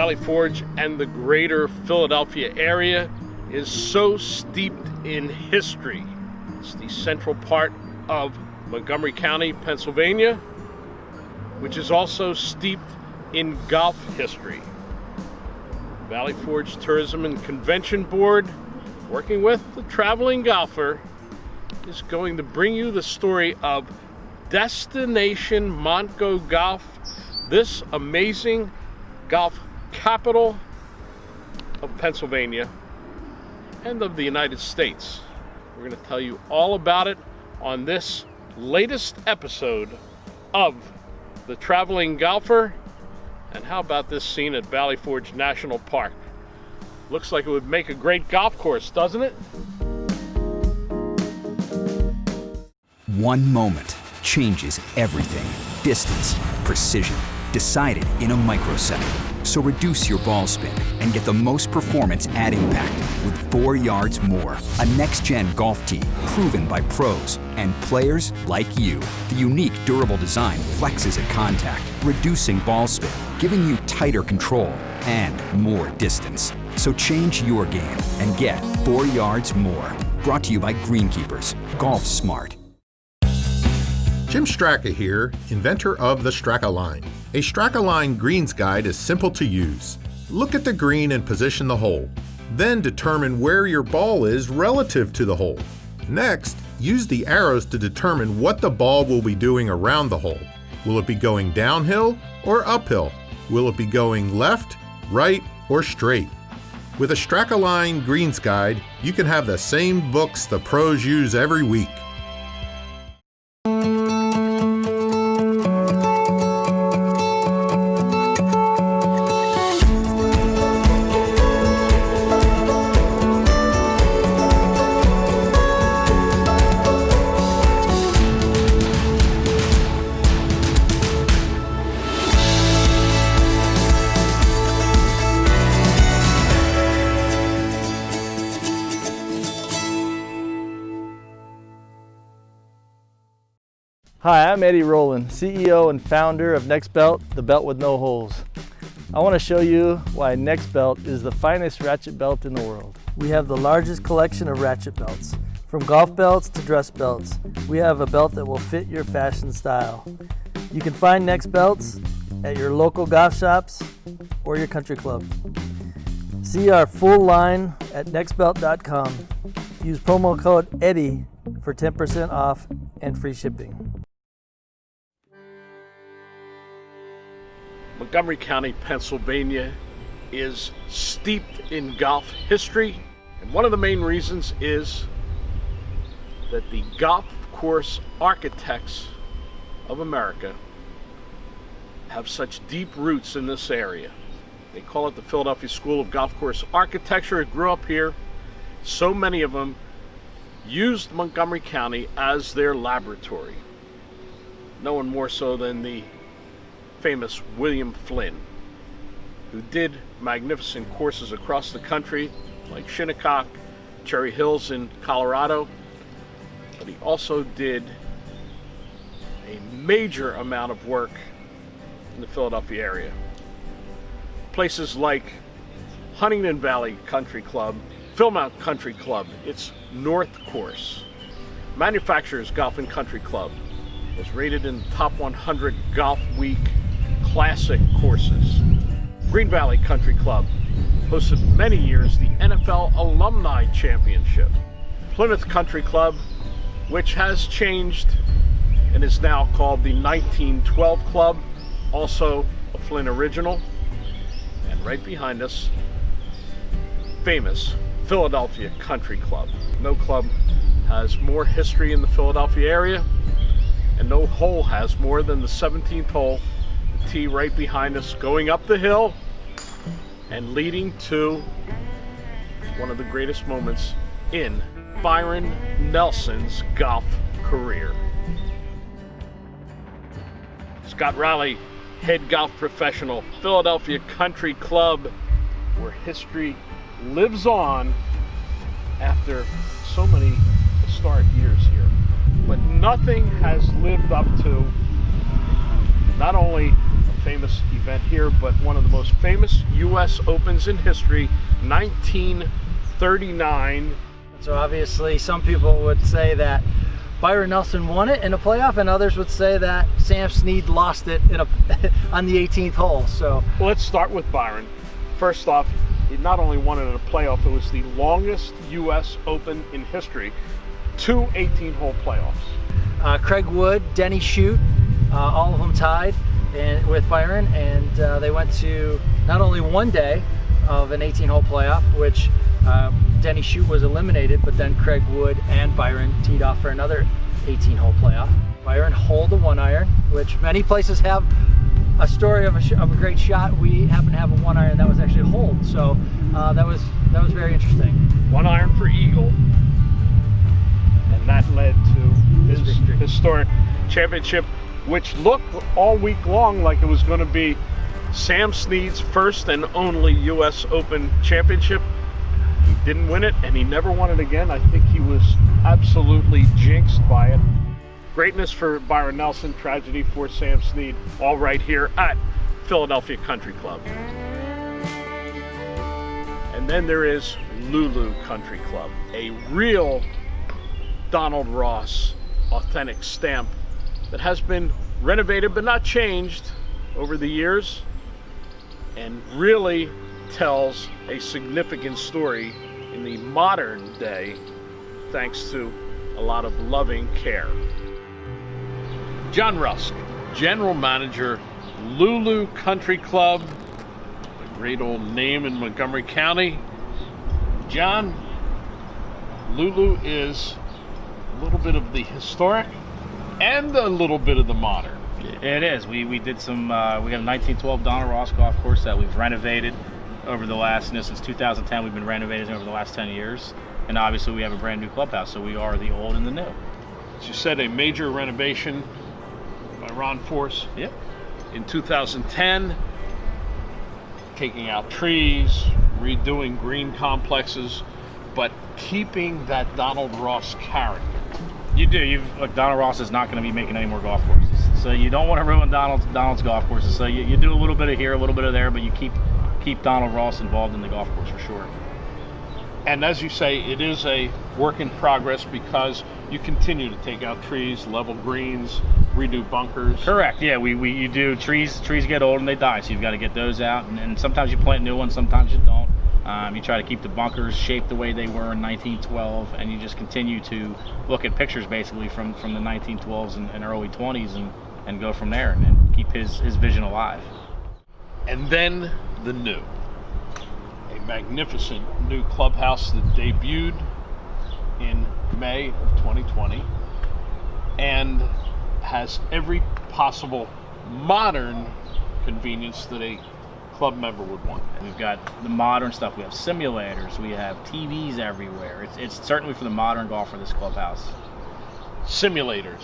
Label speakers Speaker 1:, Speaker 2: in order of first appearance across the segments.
Speaker 1: Valley Forge and the greater Philadelphia area is so steeped in history. It's the central part of Montgomery County, Pennsylvania, which is also steeped in golf history. Valley Forge Tourism and Convention Board, working with the traveling golfer, is going to bring you the story of Destination Montco Golf, this amazing golf capital of Pennsylvania and of the United States. We're going to tell you all about it on this latest episode of The Traveling Golfer. And how about this scene at Valley Forge National Park? Looks like it would make a great golf course, doesn't it?
Speaker 2: One moment changes everything. Distance, precision, decided in a microsecond. So reduce your ball spin and get the most performance at impact with 4 yards more. A next-gen golf tee proven by pros and players like you. The unique durable design flexes at contact, reducing ball spin, giving you tighter control and more distance. So change your game and get 4 yards more. Brought to you by Greenkeepers. Golf smart.
Speaker 3: Jim Straka here, inventor of the Straka line. A Straka line greens guide is simple to use. Look at the green and position the hole. Then determine where your ball is relative to the hole. Next, use the arrows to determine what the ball will be doing around the hole. Will it be going downhill or uphill? Will it be going left, right, or straight? With a Straka line greens guide, you can have the same books the pros use every week.
Speaker 4: Hi, I'm Eddie Rowland, CEO and founder of Next Belt, the belt with no holes. I want to show you why Next Belt is the finest ratchet belt in the world. We have the largest collection of ratchet belts. From golf belts to dress belts, we have a belt that will fit your fashion style. You can find Next Belts at your local golf shops or your country club. See our full line at nextbelt.com. Use promo code EDDIE for 10% off and free shipping.
Speaker 1: Montgomery County, Pennsylvania is steeped in golf history, and one of the main reasons is that the golf course architects of America have such deep roots in this area. They call it the Philadelphia School of Golf Course Architecture. It grew up here. So many of them used Montgomery County as their laboratory. No one more so than the famous William Flynn, who did magnificent courses across the country, like Shinnecock, Cherry Hills in Colorado, but he also did a major amount of work in the Philadelphia area. Places like Huntington Valley Country Club, Philmont Country Club, its North Course, Manufacturers Golf and Country Club was rated in the top 100 Golf Week Classic courses. Green Valley Country Club hosted many years the NFL Alumni Championship. Plymouth Country Club, which has changed and is now called the 1912 Club, also a Flynn original. And right behind us, famous Philadelphia Country Club. No club has more history in the Philadelphia area, and no hole has more than the 17th hole, the tee right behind us, going up the hill and leading to one of the greatest moments in Byron Nelson's golf career. Scott Raleigh, head golf professional, Philadelphia Country Club, where history lives on after so many historic years here. But nothing has lived up to not only famous event here, but one of the most famous U.S. Opens in history, 1939.
Speaker 4: So obviously some people would say that Byron Nelson won it in a playoff, and others would say that Sam Snead lost it on the 18th hole. So
Speaker 1: well, let's start with Byron. First off, he not only won it in a playoff, it was the longest U.S. Open in history, 2 18-hole playoffs.
Speaker 4: Craig Wood, Denny Shute, all of them tied with Byron, and they went to not only one day of an 18-hole playoff, which Denny Shute was eliminated, but then Craig Wood and Byron teed off for another 18-hole playoff. Byron holed a 1-iron, which many places have a story of a great shot. We happen to have a 1-iron that was actually holed, so that was very interesting.
Speaker 1: 1-iron for eagle, and that led to his historic championship, which looked all week long like it was going to be Sam Snead's first and only U.S. Open championship. He didn't win it, and he never won it again. I think he was absolutely jinxed by it. Greatness for Byron Nelson, tragedy for Sam Snead, all right here at Philadelphia Country Club. And then there is Lulu Country Club, a real Donald Ross authentic stamp that has been renovated but not changed over the years, and really tells a significant story in the modern day thanks to a lot of loving care. John Rusk, General Manager, Lulu Country Club, a great old name in Montgomery County. John, Lulu is a little bit of the historic and a little bit of the modern.
Speaker 5: It is. We did some, we got a 1912 Donald Ross golf course that we've renovated over the last, since 2010, we've been renovating over the last 10 years. And obviously we have a brand new clubhouse, so we are the old and the new.
Speaker 1: As you said, a major renovation by Ron Force.
Speaker 5: Yep.
Speaker 1: In 2010, taking out trees, redoing green complexes, but keeping that Donald Ross character.
Speaker 5: You do. Look, Donald Ross is not going to be making any more golf courses, so you don't want to ruin Donald's golf courses. So you do a little bit of here, a little bit of there, but you keep Donald Ross involved in the golf course for sure.
Speaker 1: And as you say, it is a work in progress because you continue to take out trees, level greens, redo bunkers.
Speaker 5: Correct. Yeah, you do. Trees get old and they die, so you've got to get those out. And sometimes you plant new ones, sometimes you don't. You try to keep the bunkers shaped the way they were in 1912, and you just continue to look at pictures basically from the 1912s and early 20s and go from there and keep his vision alive.
Speaker 1: And then the new. A magnificent new clubhouse that debuted in May of 2020 and has every possible modern convenience that a club member would want.
Speaker 5: We've got the modern stuff. We have simulators. We have TVs everywhere. It's certainly for the modern golfer, this clubhouse.
Speaker 1: Simulators,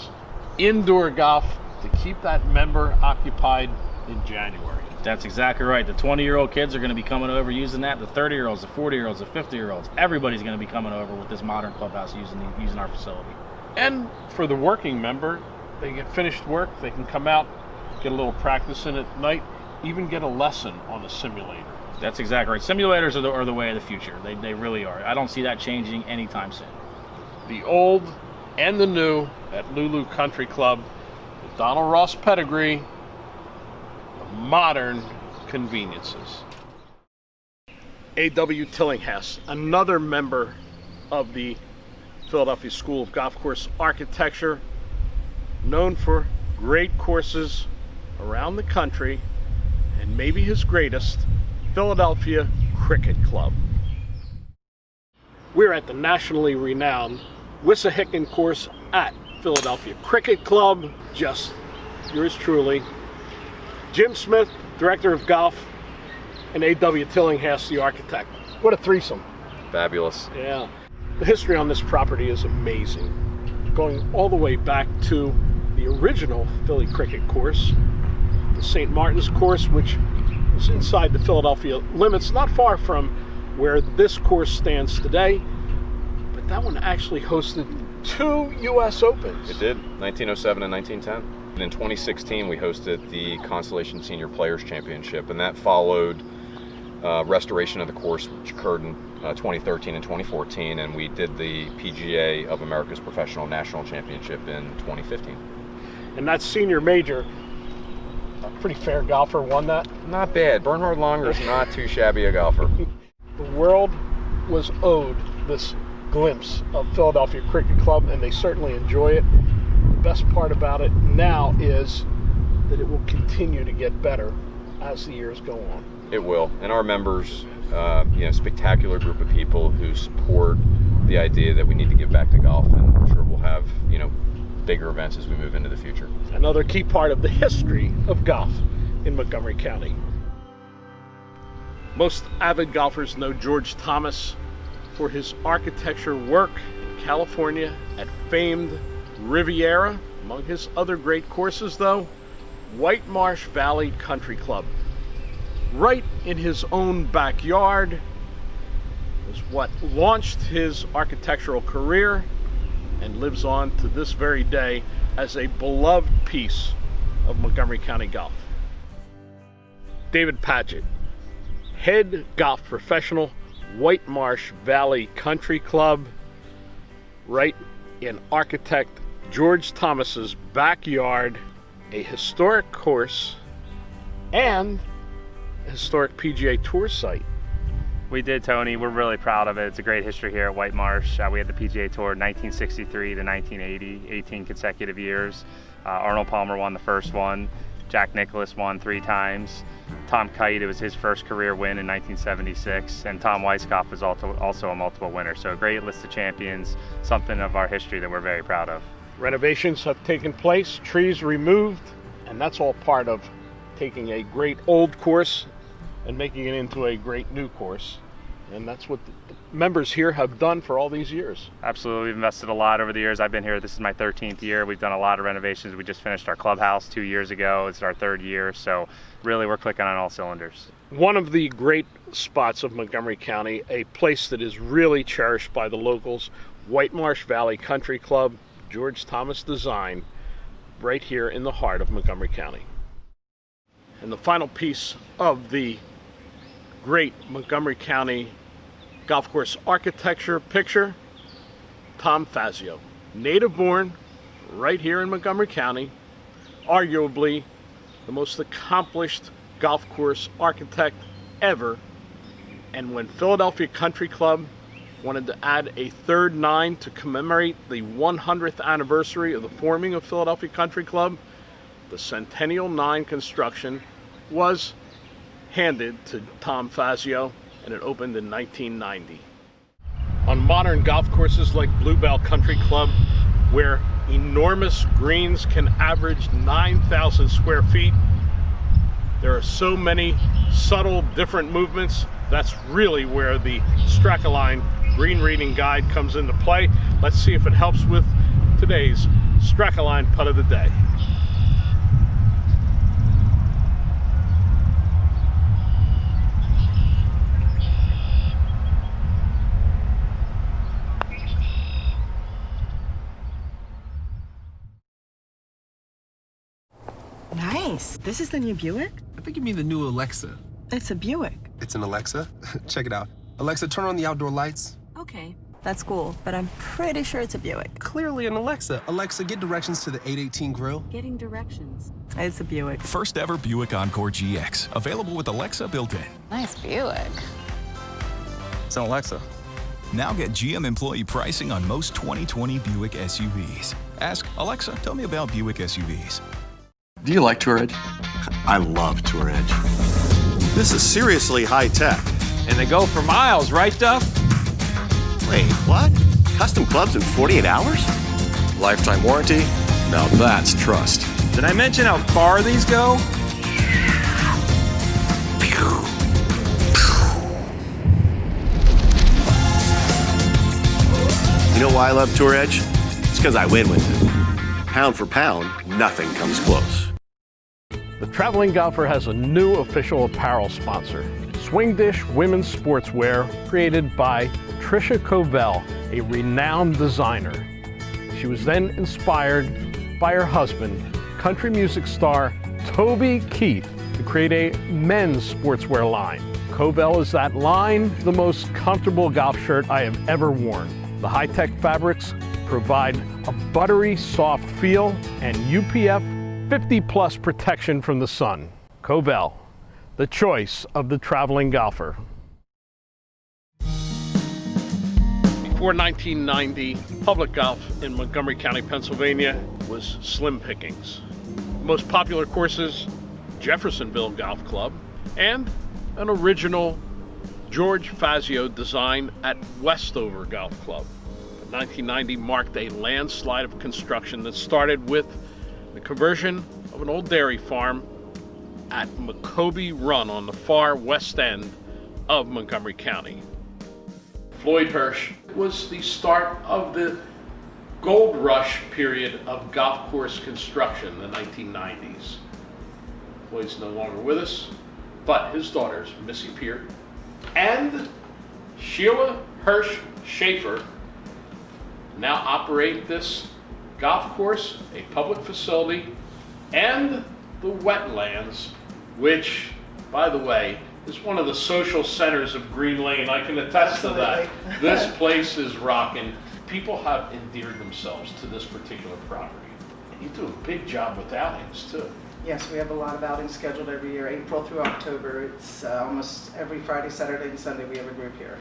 Speaker 1: indoor golf to keep that member occupied in January.
Speaker 5: That's exactly right. The 20-year-old kids are going to be coming over using that. The 30-year-olds, the 40-year-olds, the 50-year-olds. Everybody's going to be coming over with this modern clubhouse using our facility.
Speaker 1: And for the working member, they get finished work, they can come out, get a little practice in at night, even get a lesson on a simulator.
Speaker 5: That's exactly right. Simulators are the way of the future. They really are. I don't see that changing anytime soon.
Speaker 1: The old and the new at Lulu Country Club, the Donald Ross pedigree, the modern conveniences. A.W. Tillinghast, another member of the Philadelphia School of Golf Course Architecture, known for great courses around the country, and maybe his greatest, Philadelphia Cricket Club. We're at the nationally renowned Wissahickon course at Philadelphia Cricket Club. Just yours truly, Jim Smith, Director of Golf, and A.W. Tillinghast, the architect. What a threesome.
Speaker 6: Fabulous.
Speaker 1: Yeah. The history on this property is amazing. Going all the way back to the original Philly Cricket course, the St. Martin's course, which is inside the Philadelphia limits, not far from where this course stands today. But that one actually hosted 2 U.S. Opens.
Speaker 6: It did, 1907 and 1910. And in 2016, we hosted the Constellation Senior Players Championship, and that followed restoration of the course, which occurred in 2013 and 2014, and we did the PGA of America's Professional National Championship in 2015.
Speaker 1: And that senior major, a pretty fair golfer won that.
Speaker 6: Not bad. Bernhard Langer's not too shabby a golfer.
Speaker 1: The world was owed this glimpse of Philadelphia Cricket Club, and they certainly enjoy it. The best part about it now is that it will continue to get better as the years go on.
Speaker 6: It will. And our members, spectacular group of people who support the idea that we need to give back to golf, and I'm sure we'll have, bigger events as we move into the future.
Speaker 1: Another key part of the history of golf in Montgomery County. Most avid golfers know George Thomas for his architecture work in California at famed Riviera. Among his other great courses, though, White Marsh Valley Country Club, right in his own backyard, was what launched his architectural career and lives on to this very day as a beloved piece of Montgomery County golf. David Padgett, head golf professional, White Marsh Valley Country Club, right in architect George Thomas's backyard, a historic course and a historic PGA Tour site.
Speaker 7: We did, Tony. We're really proud of it. It's a great history here at White Marsh. We had the PGA Tour 1963 to 1980, 18 consecutive years. Arnold Palmer won the first one. Jack Nicklaus won 3 times. Tom Kite, it was his first career win in 1976. And Tom Weiskopf was also a multiple winner. So a great list of champions, something of our history that we're very proud of.
Speaker 1: Renovations have taken place, trees removed, and that's all part of taking a great old course and making it into a great new course. And that's what the members here have done for all these years.
Speaker 7: Absolutely. We've invested a lot over the years. I've been here. This is my 13th year. We've done a lot of renovations. We just finished our clubhouse 2 years ago. It's our 3rd year. So really we're clicking on all cylinders.
Speaker 1: One of the great spots of Montgomery County, a place that is really cherished by the locals, White Marsh Valley Country Club, George Thomas design, right here in the heart of Montgomery County. And the final piece of the great Montgomery County golf course architecture picture, Tom Fazio, native born right here in Montgomery County, arguably the most accomplished golf course architect ever. And when Philadelphia Country Club wanted to add a 3rd 9 to commemorate the 100th anniversary of the forming of Philadelphia Country Club, the Centennial 9 construction was handed to Tom Fazio, and it opened in 1990. On modern golf courses like Bluebell Country Club, where enormous greens can average 9,000 square feet, there are so many subtle different movements. That's really where the Strakaline green reading guide comes into play. Let's see if it helps with today's Strakaline putt of the day.
Speaker 8: Nice. This is the new Buick?
Speaker 9: I think you mean the new Alexa.
Speaker 8: It's a Buick.
Speaker 9: It's an Alexa? Check it out. Alexa, turn on the outdoor lights.
Speaker 8: Okay. That's cool, but I'm pretty sure it's a Buick.
Speaker 9: Clearly an Alexa. Alexa, get directions to the 818 grill.
Speaker 8: Getting directions. It's a Buick.
Speaker 10: First ever Buick Encore GX. Available with Alexa built in.
Speaker 8: Nice Buick.
Speaker 10: It's an Alexa. Now get GM employee pricing on most 2020 Buick SUVs. Ask Alexa, tell me about Buick SUVs.
Speaker 11: Do you like Tour Edge? I love Tour Edge. This is seriously high tech.
Speaker 12: And they go for miles, right, Duff?
Speaker 11: Wait, what? Custom clubs in 48 hours? Lifetime warranty? Now that's trust.
Speaker 12: Did I mention how far these go?
Speaker 11: You know why I love Tour Edge? It's because I win with it. Pound for pound, nothing comes close.
Speaker 1: The Traveling Golfer has a new official apparel sponsor, Swing Dish Women's Sportswear, created by Trisha Covell, a renowned designer. She was then inspired by her husband, country music star Toby Keith, to create a men's sportswear line. Covell is that line, the most comfortable golf shirt I have ever worn. The high-tech fabrics provide a buttery, soft feel and UPF 50+ protection from the sun. Covell, the choice of the traveling golfer. Before 1990, public golf in Montgomery County, Pennsylvania was slim pickings. Most popular courses, Jeffersonville Golf Club, and an original George Fazio design at Westover Golf Club. 1990 marked a landslide of construction that started with the conversion of an old dairy farm at McCoby Run on the far west end of Montgomery County. Floyd Hirsch was the start of the gold rush period of golf course construction, the 1990s. Floyd's no longer with us, but his daughters, Missy Peart and Sheila Hirsch Schaefer, now operate this golf course, a public facility, and the wetlands, which, by the way, is one of the social centers of Green Lane. I can attest to that. This place is rocking. People have endeared themselves to this particular property. And you do a big job with outings, too.
Speaker 13: Yes, we have a lot of outings scheduled every year, April through October. It's almost every Friday, Saturday, and Sunday we have a group here.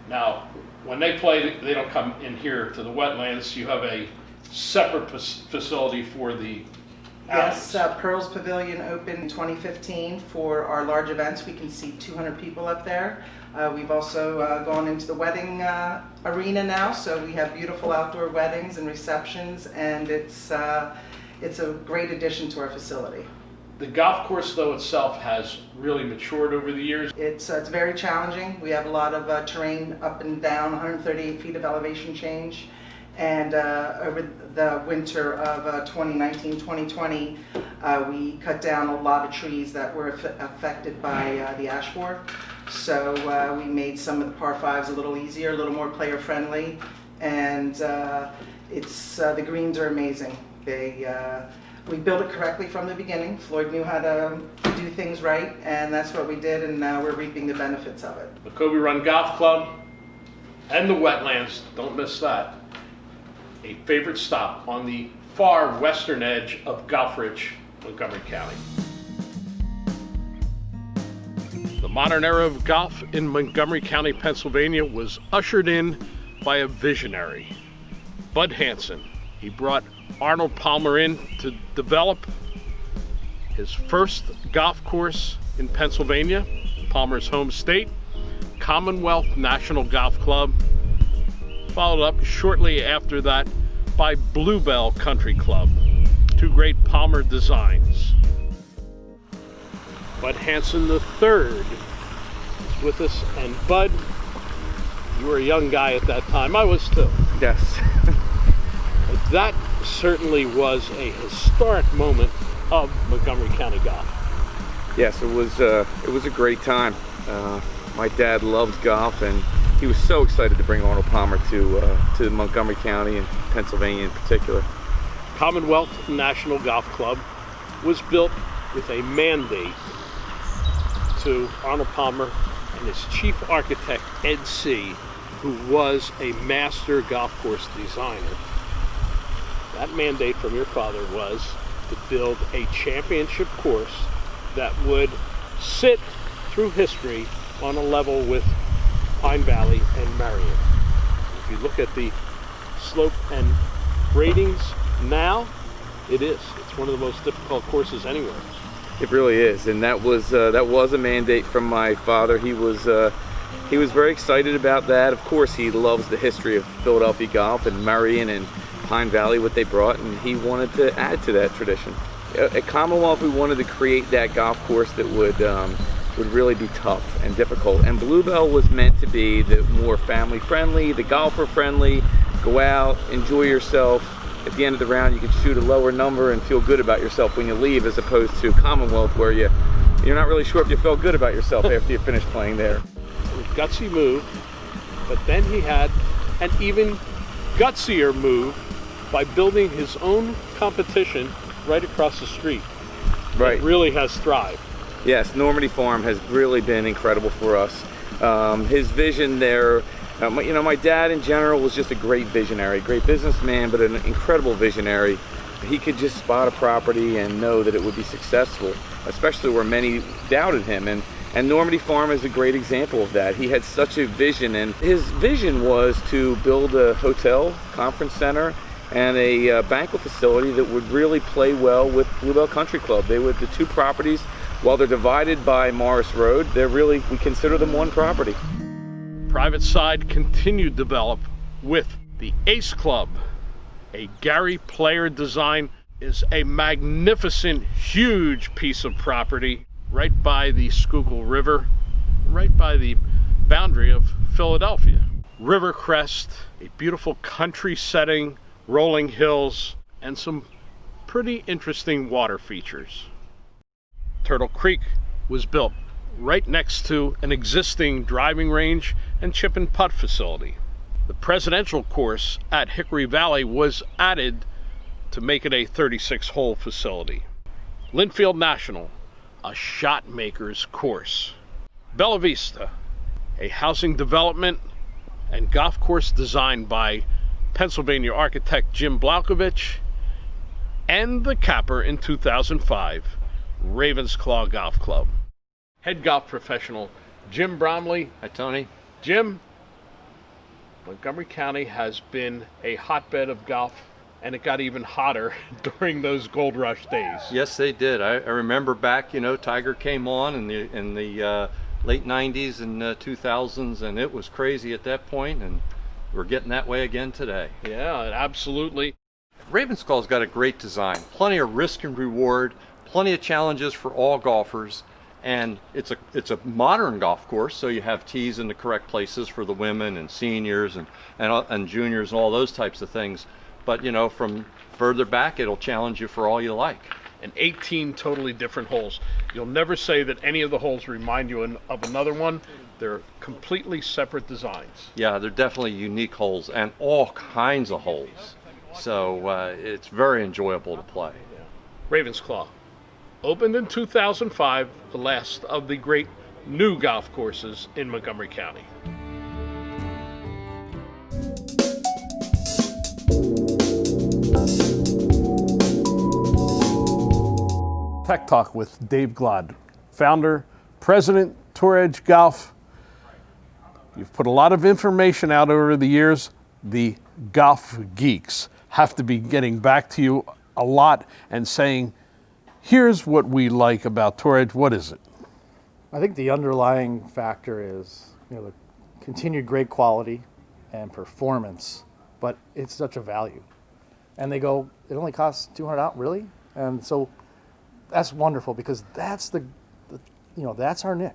Speaker 1: Now, when they play, they don't come in here to the wetlands. You have a separate facility for the
Speaker 13: outings. Yes, Pearl's Pavilion opened in 2015 for our large events. We can seat 200 people up there. We've also gone into the wedding arena now, so we have beautiful outdoor weddings and receptions, and it's a great addition to our facility.
Speaker 1: The golf course, though, itself has really matured over the years.
Speaker 13: It's very challenging. We have a lot of terrain up and down, 138 feet of elevation change. And over the winter of 2019-2020, we cut down a lot of trees that were affected by the ash borer. So we made some of the par 5s a little easier, a little more player friendly, and the greens are amazing. We built it correctly from the beginning. Floyd knew how to do things right, and that's what we did, and now we're reaping the benefits of it.
Speaker 1: The McCoby Run Golf Club and the wetlands, don't miss that. A favorite stop on the far western edge of golf-rich Montgomery County. The modern era of golf in Montgomery County, Pennsylvania was ushered in by a visionary, Bud Hansen. He brought Arnold Palmer in to develop his first golf course in Pennsylvania, Palmer's home state, Commonwealth National Golf Club, followed up shortly after that by Bluebell Country Club, two great Palmer designs. Bud Hansen III is with us, and Bud, you were a young guy at that time. I was too.
Speaker 14: Yes.
Speaker 1: That certainly was a historic moment of Montgomery County golf.
Speaker 14: Yes, it was a great time. My dad loved golf, and he was so excited to bring Arnold Palmer to Montgomery County and Pennsylvania in particular.
Speaker 1: Commonwealth National Golf Club was built with a mandate to Arnold Palmer and his chief architect, Ed C., who was a master golf course designer. That mandate from your father was to build a championship course that would sit through history on a level with Pine Valley and Marion. If you look at the slope and ratings now, it is. It's one of the most difficult courses anywhere.
Speaker 14: It really is, and that was a mandate from my father. He was very excited about that. Of course, he loves the history of Philadelphia golf and Marion and Pine Valley, what they brought, and he wanted to add to that tradition. At Commonwealth, we wanted to create that golf course that would really be tough and difficult. And Bluebell was meant to be the more family friendly, the golfer friendly. Go out, enjoy yourself. At the end of the round, you can shoot a lower number and feel good about yourself when you leave, as opposed to Commonwealth, where you're not really sure if you felt good about yourself after you finished playing there.
Speaker 1: Gutsy move, but then he had an even gutsier move by building his own competition right across the street.
Speaker 14: Right.
Speaker 1: It really has thrived.
Speaker 14: Yes, Normandy Farm has really been incredible for us. His vision there, my dad in general was just a great visionary, great businessman, but an incredible visionary. He could just spot a property and know that it would be successful, especially where many doubted him. And Normandy Farm is a great example of that. He had such a vision, and his vision was to build a hotel, conference center, and a banquet facility that would really play well with Bluebell Country Club. They were the two properties. While they're divided by Morris Road, we consider them one property.
Speaker 1: Private side continued to develop with the Ace Club. A Gary Player design is a magnificent, huge piece of property right by the Schuylkill River, right by the boundary of Philadelphia. Rivercrest, a beautiful country setting, rolling hills, and some pretty interesting water features. Turtle Creek was built right next to an existing driving range and chip and putt facility. The presidential course at Hickory Valley was added to make it a 36-hole facility. Linfield National, a shot maker's course. Bella Vista, a housing development and golf course designed by Pennsylvania architect Jim Blaukovich, and the capper in 2005, Ravensclaw Golf Club. Head golf professional Jim Bromley.
Speaker 12: Hi, Tony.
Speaker 1: Jim, Montgomery County has been a hotbed of golf, and it got even hotter during those gold rush days.
Speaker 15: Yes, they did. I remember back, Tiger came on in the late 90s and 2000s, and it was crazy at that point, and we're getting that way again today.
Speaker 1: Yeah, absolutely.
Speaker 15: Ravensclaw's got a great design. Plenty of risk and reward, plenty of challenges for all golfers. And it's a modern golf course, so you have tees in the correct places for the women and seniors and juniors and all those types of things. But from further back, it'll challenge you for all you like.
Speaker 1: And 18 totally different holes. You'll never say that any of the holes remind you of another one. They're completely separate designs.
Speaker 15: Yeah, they're definitely unique holes and all kinds of holes. So it's very enjoyable to play.
Speaker 1: Ravensclaw. Opened in 2005, the last of the great new golf courses in Montgomery County. Tech Talk with Dave Glod, founder, president, Tour Edge Golf. You've put a lot of information out over the years. The golf geeks have to be getting back to you a lot and saying, here's what we like about Tour Edge. What is it?
Speaker 4: I think the underlying factor is, the continued great quality and performance, but it's such a value. And they go, it only costs $200, really? And so that's wonderful because that's that's our niche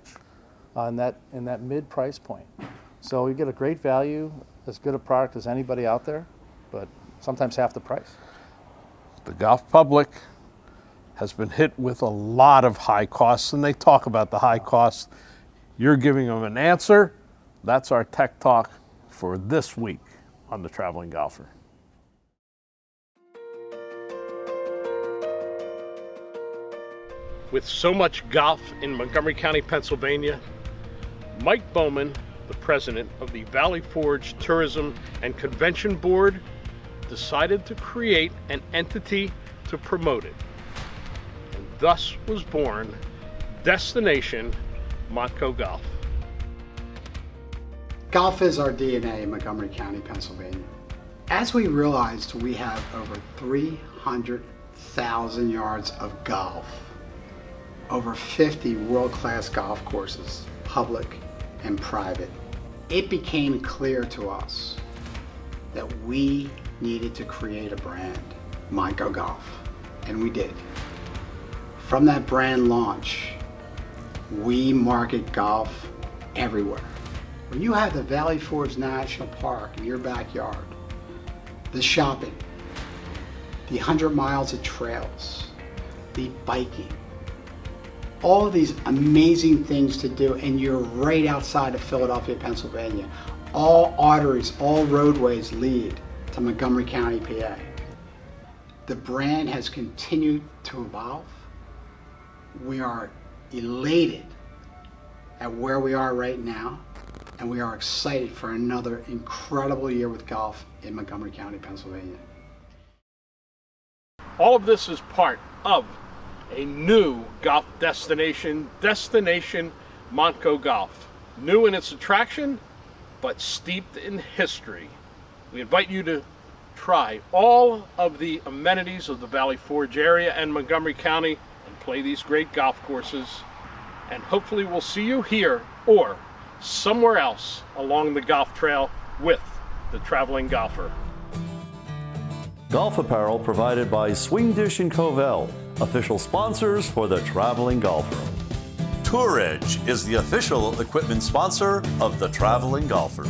Speaker 4: in that mid price point. So you get a great value, as good a product as anybody out there, but sometimes half the price.
Speaker 1: The golf public has been hit with a lot of high costs, and they talk about the high costs. You're giving them an answer. That's our Tech Talk for this week on The Traveling Golfer. With so much golf in Montgomery County, Pennsylvania, Mike Bowman, the president of the Valley Forge Tourism and Convention Board, decided to create an entity to promote it. And thus was born Destination Montco Golf.
Speaker 16: Golf is our DNA in Montgomery County, Pennsylvania. As we realized, we have over 300,000 yards of golf, over 50 world-class golf courses, public and private. It became clear to us that we needed to create a brand, Montco Golf, and we did. From that brand launch, we market golf everywhere. When you have the Valley Forge National Park in your backyard, the shopping, the 100 miles of trails, the biking, all of these amazing things to do, and you're right outside of Philadelphia, Pennsylvania. All arteries, all roadways lead to Montgomery County, PA. The brand has continued to evolve. We are elated at where we are right now, and we are excited for another incredible year with golf in Montgomery County, Pennsylvania.
Speaker 1: All of this is part of a new golf destination, Destination Montco Golf. New in its attraction, but steeped in history. We invite you to try all of the amenities of the Valley Forge area and Montgomery County and play these great golf courses. And hopefully we'll see you here or somewhere else along the golf trail with the Traveling Golfer.
Speaker 17: Golf apparel provided by Swing Dish and Covell, official sponsors for the Traveling Golfer. Tour Edge is the official equipment sponsor of the Traveling Golfer.